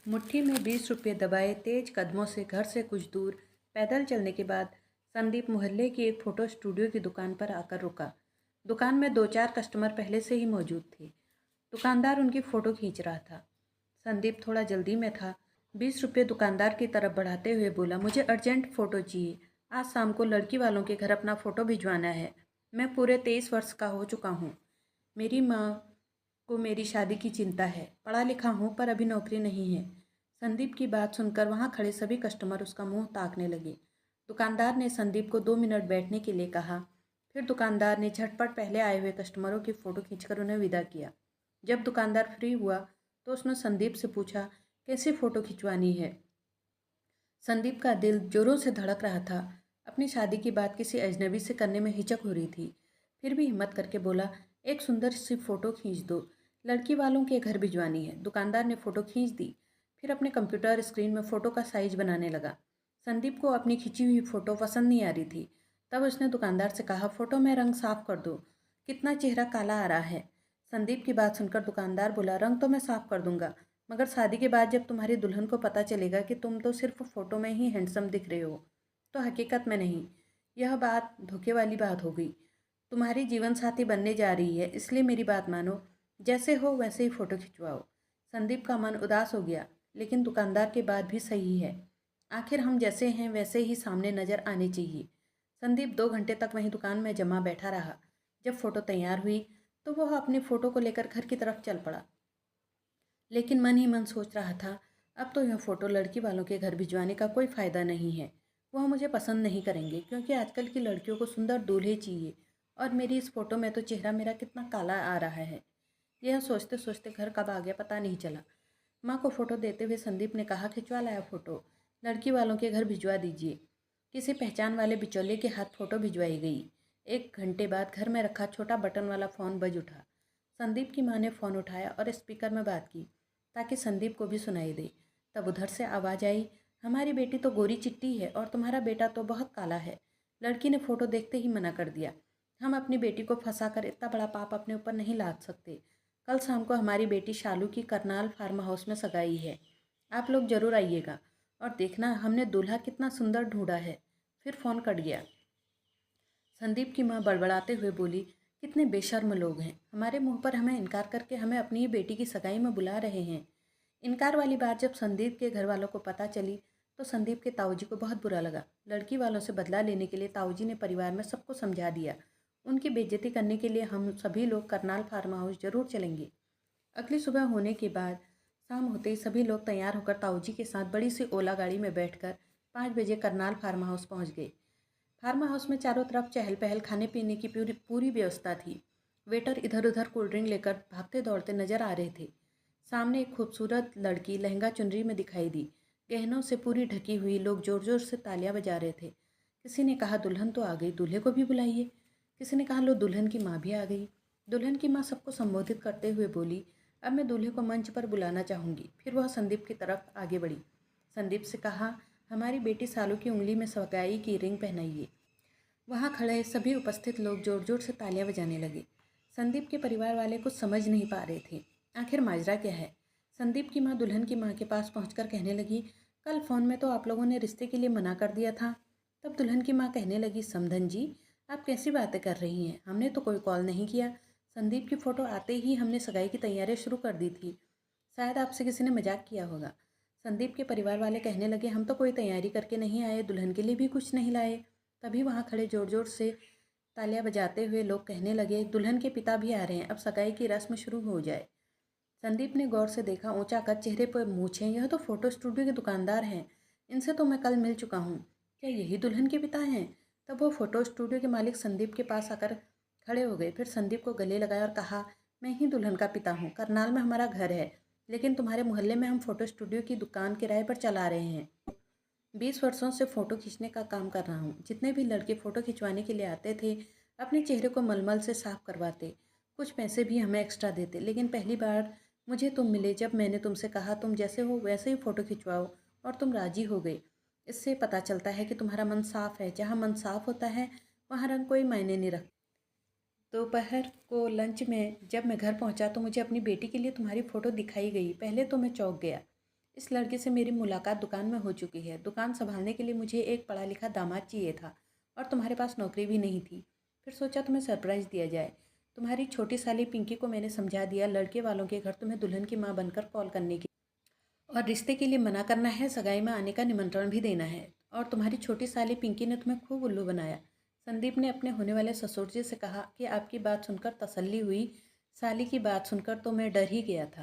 मुट्ठी में 20 रुपये दबाए तेज कदमों से घर से कुछ दूर पैदल चलने के बाद संदीप मोहल्ले की एक फ़ोटो स्टूडियो की दुकान पर आकर रुका। दुकान में 2-4 कस्टमर पहले से ही मौजूद थे। दुकानदार उनकी फ़ोटो खींच रहा था। संदीप थोड़ा जल्दी में था। 20 रुपये दुकानदार की तरफ बढ़ाते हुए बोला, मुझे अर्जेंट फ़ोटो चाहिए। आज शाम को लड़की वालों के घर अपना फ़ोटो भिजवाना है। मैं पूरे 23 वर्ष का हो चुका हूँ। मेरी माँ को मेरी शादी की चिंता है। पढ़ा लिखा हूँ पर अभी नौकरी नहीं है। संदीप की बात सुनकर वहाँ खड़े सभी कस्टमर उसका मुंह ताकने लगे। दुकानदार ने संदीप को 2 मिनट बैठने के लिए कहा। फिर दुकानदार ने झटपट पहले आए हुए कस्टमरों की फ़ोटो खींचकर उन्हें विदा किया। जब दुकानदार फ्री हुआ तो उसने संदीप से पूछा, कैसी फ़ोटो खिंचवानी है। संदीप का दिल जोरों से धड़क रहा था। अपनी शादी की बात किसी अजनबी से करने में हिचक हो रही थी। फिर भी हिम्मत करके बोला, एक सुंदर सी फ़ोटो खींच दो, लड़की वालों के घर भिजवानी है। दुकानदार ने फ़ोटो खींच दी। फिर अपने कंप्यूटर स्क्रीन में फ़ोटो का साइज बनाने लगा। संदीप को अपनी खिंची हुई फ़ोटो पसंद नहीं आ रही थी। तब उसने दुकानदार से कहा, फ़ोटो में रंग साफ़ कर दो, कितना चेहरा काला आ रहा है। संदीप की बात सुनकर दुकानदार बोला, रंग तो मैं साफ़ कर दूंगा, मगर शादी के बाद जब तुम्हारी दुल्हन को पता चलेगा कि तुम तो सिर्फ फ़ोटो में ही हैंडसम दिख रहे हो, तो हकीकत में नहीं। यह बात धोखे वाली बात हो गई। तुम्हारी जीवन साथी बनने जा रही है, इसलिए मेरी बात मानो। जैसे हो वैसे ही फ़ोटो खिंचवाओ। संदीप का मन उदास हो गया, लेकिन दुकानदार की बात भी सही है। आखिर हम जैसे हैं वैसे ही सामने नज़र आने चाहिए। संदीप 2 घंटे तक वहीं दुकान में जमा बैठा रहा। जब फ़ोटो तैयार हुई तो वह अपनी फ़ोटो को लेकर घर की तरफ चल पड़ा, लेकिन मन ही मन सोच रहा था, अब तो यह फ़ोटो लड़की वालों के घर भिजवाने का कोई फ़ायदा नहीं है। वह मुझे पसंद नहीं करेंगे, क्योंकि आजकल की लड़कियों को सुंदर दूल्हे चाहिए, और मेरी इस फ़ोटो में तो चेहरा मेरा कितना काला आ रहा है। यह सोचते सोचते घर कब आ गया पता नहीं चला। माँ को फ़ोटो देते हुए संदीप ने कहा, खिंचवा लाया फ़ोटो, लड़की वालों के घर भिजवा दीजिए। किसी पहचान वाले बिचौलिए के हाथ फ़ोटो भिजवाई गई। 1 घंटे बाद घर में रखा छोटा बटन वाला फ़ोन बज उठा। संदीप की माँ ने फ़ोन उठाया और स्पीकर में बात की, ताकि संदीप को भी सुनाई दे। तब उधर से आवाज़ आई, हमारी बेटी तो गोरी चिट्टी है और तुम्हारा बेटा तो बहुत काला है। लड़की ने फ़ोटो देखते ही मना कर दिया। हम अपनी बेटी को फंसाकर इतना बड़ा पाप अपने ऊपर नहीं लाद सकते। कल शाम को हमारी बेटी शालू की करनाल फार्म हाउस में सगाई है। आप लोग ज़रूर आइएगा और देखना हमने दूल्हा कितना सुंदर ढूंढा है। फिर फ़ोन कट गया। संदीप की माँ बड़बड़ाते हुए बोली, कितने बेशर्म लोग हैं, हमारे मुंह पर हमें इनकार करके हमें अपनी ही बेटी की सगाई में बुला रहे हैं। इनकार वाली बात जब संदीप के घर वालों को पता चली तो संदीप के ताऊजी को बहुत बुरा लगा। लड़की वालों से बदला लेने के लिए ताऊजी ने परिवार में सबको समझा दिया। उनकी बेइज्जती करने के लिए हम सभी लोग करनाल फार्म हाउस जरूर चलेंगे। अगली सुबह होने के बाद शाम होते ही सभी लोग तैयार होकर ताऊजी के साथ बड़ी सी ओला गाड़ी में बैठकर 5 बजे करनाल फार्म हाउस पहुंच गए। फार्म हाउस में चारों तरफ चहल पहल, खाने पीने की पूरी पूरी व्यवस्था थी। वेटर इधर उधर कोल्ड ड्रिंक लेकर भागते दौड़ते नजर आ रहे थे। सामने एक खूबसूरत लड़की लहंगा चुनरी में दिखाई दी, गहनों से पूरी ढकी हुई। लोग जोर जोर से तालियां बजा रहे थे। किसी ने कहा, दुल्हन तो आ गई, दूल्हे को भी बुलाइए। किसी ने कहा, लो दुल्हन की माँ भी आ गई। दुल्हन की माँ सबको संबोधित करते हुए बोली, अब मैं दूल्हे को मंच पर बुलाना चाहूँगी। फिर वह संदीप की तरफ आगे बढ़ी। संदीप से कहा, हमारी बेटी सालू की उंगली में सगाई की रिंग पहनाइए। वहाँ खड़े सभी उपस्थित लोग जोर जोर से तालियां बजाने लगे। संदीप के परिवार वाले कुछ समझ नहीं पा रहे थे, आखिर माजरा क्या है। संदीप की माँ दुल्हन की माँ के पास पहुंचकर कहने लगी, कल फ़ोन में तो आप लोगों ने रिश्ते के लिए मना कर दिया था। तब दुल्हन की माँ कहने लगी, समधन जी, आप कैसी बातें कर रही हैं, हमने तो कोई कॉल नहीं किया। संदीप की फ़ोटो आते ही हमने सगाई की तैयारियां शुरू कर दी थी। शायद आपसे किसी ने मजाक किया होगा। संदीप के परिवार वाले कहने लगे, हम तो कोई तैयारी करके नहीं आए, दुल्हन के लिए भी कुछ नहीं लाए। तभी वहाँ खड़े जोर जोर से तालियां बजाते हुए लोग कहने लगे, दुल्हन के पिता भी आ रहे हैं, अब सगाई की रस्म शुरू हो जाए। संदीप ने गौर से देखा, ऊंचा कर चेहरे पर मूछें, यह तो फोटो स्टूडियो के दुकानदार हैं, इनसे तो मैं कल मिल चुका हूँ। क्या यही दुल्हन के पिता हैं? तब वो फोटो स्टूडियो के मालिक संदीप के पास आकर खड़े हो गए। फिर संदीप को गले लगाया और कहा, मैं ही दुल्हन का पिता हूँ, करनाल में हमारा घर है, लेकिन तुम्हारे मोहल्ले में हम फोटो स्टूडियो की दुकान किराए पर चला रहे हैं। 20 वर्षों से फ़ोटो खींचने का काम कर रहा हूँ। जितने भी लड़के फ़ोटो खिंचवाने के लिए आते थे, अपने चेहरे को मलमल से साफ करवाते, कुछ पैसे भी हमें एक्स्ट्रा देते। लेकिन पहली बार मुझे तुम मिले, जब मैंने तुमसे कहा तुम जैसे हो वैसे ही फ़ोटो खिंचवाओ, और तुम राज़ी हो गए। इससे पता चलता है कि तुम्हारा मन साफ है। जहाँ मन साफ होता है वहाँ रंग कोई मायने नहीं रखता। दोपहर को लंच में जब मैं घर पहुंचा तो मुझे अपनी बेटी के लिए तुम्हारी फ़ोटो दिखाई गई। पहले तो मैं चौंक गया, इस लड़के से मेरी मुलाकात दुकान में हो चुकी है। दुकान संभालने के लिए मुझे एक पढ़ा लिखा दामाद चाहिए था और तुम्हारे पास नौकरी भी नहीं थी। फिर सोचा तुम्हें सरप्राइज़ दिया जाए। तुम्हारी छोटी साली पिंकी को मैंने समझा दिया लड़के वालों के घर तुम्हें दुल्हन की माँ बनकर कॉल करने की, और रिश्ते के लिए मना करना है, सगाई में आने का निमंत्रण भी देना है। और तुम्हारी छोटी साली पिंकी ने तुम्हें खूब उल्लू बनाया। संदीप ने अपने होने वाले ससुर जी से कहा कि आपकी बात सुनकर तसल्ली हुई, साली की बात सुनकर तो मैं डर ही गया था।